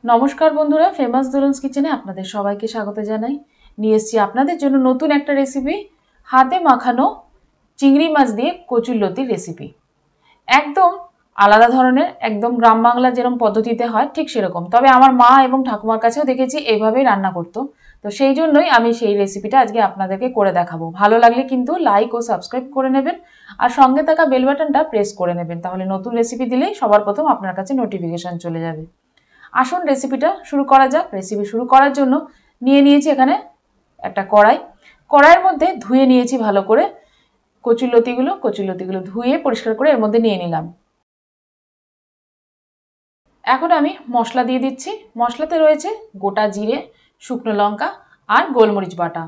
নমস্কার বন্ধুরা, ফেমাস দুরুন্স কিচেনে আপনাদের সবাইকে স্বাগত জানাই। নিয়ে এসেছি আপনাদের জন্য নতুন একটা রেসিপি, হাতে মাখানো চিংড়ি মাছ দিয়ে কচুরলতির রেসিপি। একদম আলাদা ধরনের, একদম গ্রাম বাংলা যেরকম পদ্ধতিতে হয় ঠিক সেরকম। তবে আমার মা এবং ঠাকুমার কাছেও দেখেছি এইভাবেই রান্না করতো। তো সেই জন্যই আমি সেই রেসিপিটা আজকে আপনাদেরকে করে দেখাবো। ভালো লাগলে কিন্তু লাইক ও সাবস্ক্রাইব করে নেবেন, আর সঙ্গে থাকা বেল বাটনটা প্রেস করে নেবেন, তাহলে নতুন রেসিপি দিলেই সবার প্রথম আপনার কাছে নোটিফিকেশন চলে যাবে। আসুন রেসিপিটা শুরু করা যাক। রেসিপি শুরু করার জন্য নিয়ে নিয়েছি এখানে একটা কড়াইয়ের মধ্যে ধুয়ে নিয়েছি ভালো করে কচুরলতিগুলো ধুয়ে পরিষ্কার করে এর মধ্যে নিয়ে নিলাম। এখন আমি মশলা দিয়ে দিচ্ছি। মশলাতে রয়েছে গোটা জিরে, শুকনো লঙ্কা আর গোলমরিচ বাটা।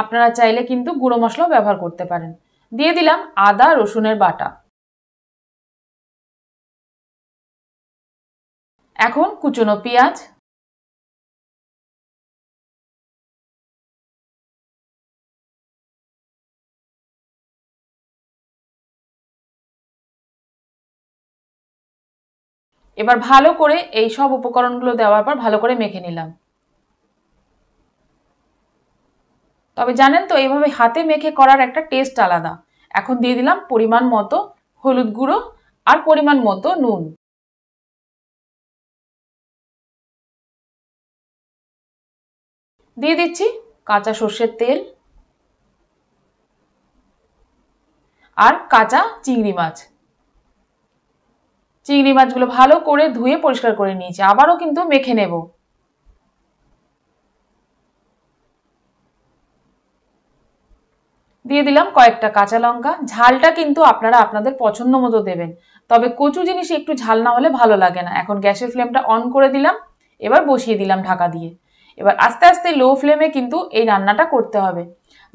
আপনারা চাইলে কিন্তু গুঁড়ো মশলাও ব্যবহার করতে পারেন। দিয়ে দিলাম আদা রসুনের বাটা। এখন কুচনো পেঁয়াজ, এবার ভালো করে এই সব উপকরণগুলো দেওয়ার পর ভালো করে মেখে নিলাম। তবে জানেন তো, এইভাবে হাতে মেখে করার একটা টেস্ট আলাদা। এখন দিয়ে দিলাম পরিমাণ মতো হলুদ গুঁড়ো আর পরিমাণ মতো নুন। দিয়ে দিচ্ছি কাঁচা সর্ষের তেল আর কাঁচা চিংড়ি মাছ। চিংড়ি মাছগুলো ভালো করে ধুয়ে পরিষ্কার করে নিয়েছি, আবারও কিন্তু মেখে নেব। দিয়ে দিলাম কয়েকটা কাঁচা লঙ্কা। ঝালটা কিন্তু আপনারা আপনাদের পছন্দ মতো দেবেন, তবে কচু জিনিস একটু ঝাল না হলে ভালো লাগে না। এখন গ্যাসের ফ্লেমটা অন করে দিলাম, এবার বসিয়ে দিলাম ঢাকা দিয়ে। এবার আস্তে আস্তে লো ফ্লেমে কিন্তু এই রান্নাটা করতে হবে।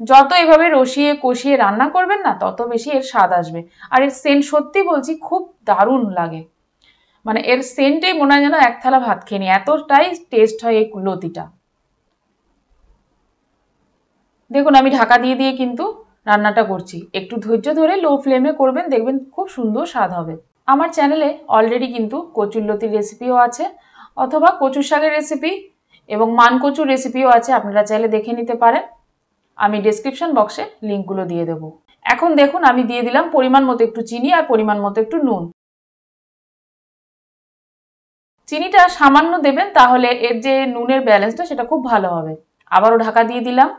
যত এভাবে রসিয়ে কষিয়ে রান্না করবেন না, তত বেশি এর স্বাদ আসবে। আর এর সেন্ট সত্যি বলছি খুব দারুণ লাগে, মানে এর সেন্টেই মনে হয় যেন এক থালা ভাত খেয়ে নি, এতটাই টেস্ট হয় এই লতিটা। দেখুন আমি ঢাকা দিয়ে দিয়ে কিন্তু রান্নাটা করছি। একটু ধৈর্য ধরে লো ফ্লেমে করবেন, দেখবেন খুব সুন্দর স্বাদ হবে। আমার চ্যানেলে অলরেডি কিন্তু কচুরলতির রেসিপিও আছে, অথবা কচুর শাকের রেসিপি এবং মানকচুর রেসিপিও আছে, আপনারা চাইলে দেখে নিতে পারেন। আমি ডেসক্রিপশন বক্সে লিঙ্কগুলো দিয়ে দেবো। এখন দেখুন আমি দিয়ে দিলাম পরিমাণ মতো একটু চিনি আর পরিমাণ মতো একটু নুন। চিনিটা সামান্য দেবেন, তাহলে এর যে নুনের ব্যালেন্সটা সেটা খুব ভালো হবে। আবারও ঢাকা দিয়ে দিলাম।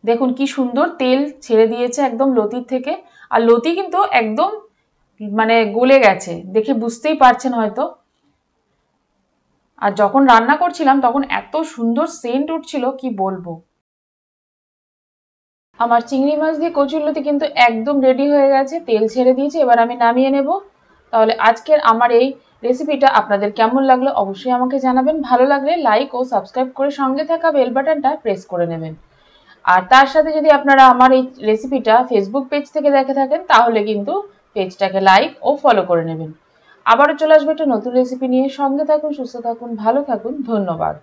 দেখুন কি সুন্দর তেল ছেড়ে দিয়েছে একদম লতির থেকে। আর লতি কিন্তু একদম মানে গলে গেছে, দেখে বুঝতেই পারছেন হয়তো। আর যখন রান্না করছিলাম তখন এত সুন্দর সেন্ট উঠছিল কি বলবো। আমার চিংড়ি মাছ দিয়ে কচুরলতি কিন্তু একদম রেডি হয়ে গেছে, তেল ছেড়ে দিয়েছে। এবার আমি নামিয়ে নেব। তাহলে আজকের আমার এই রেসিপিটা আপনাদের কেমন লাগলো অবশ্যই আমাকে জানাবেন। ভালো লাগলে লাইক ও সাবস্ক্রাইব করে সঙ্গে থাকা বেল বাটনটা প্রেস করে নেবেন। আর তার সাথে যদি আপনারা আমার এই রেসিপিটা ফেসবুক পেজ থেকে দেখে থাকেন, তাহলে কিন্তু পেজটাকে লাইক ও ফলো করে নেবেন। আবারও চলে আসবে একটা নতুন রেসিপি নিয়ে। সঙ্গে থাকুন, সুস্থ থাকুন, ভালো থাকুন। ধন্যবাদ।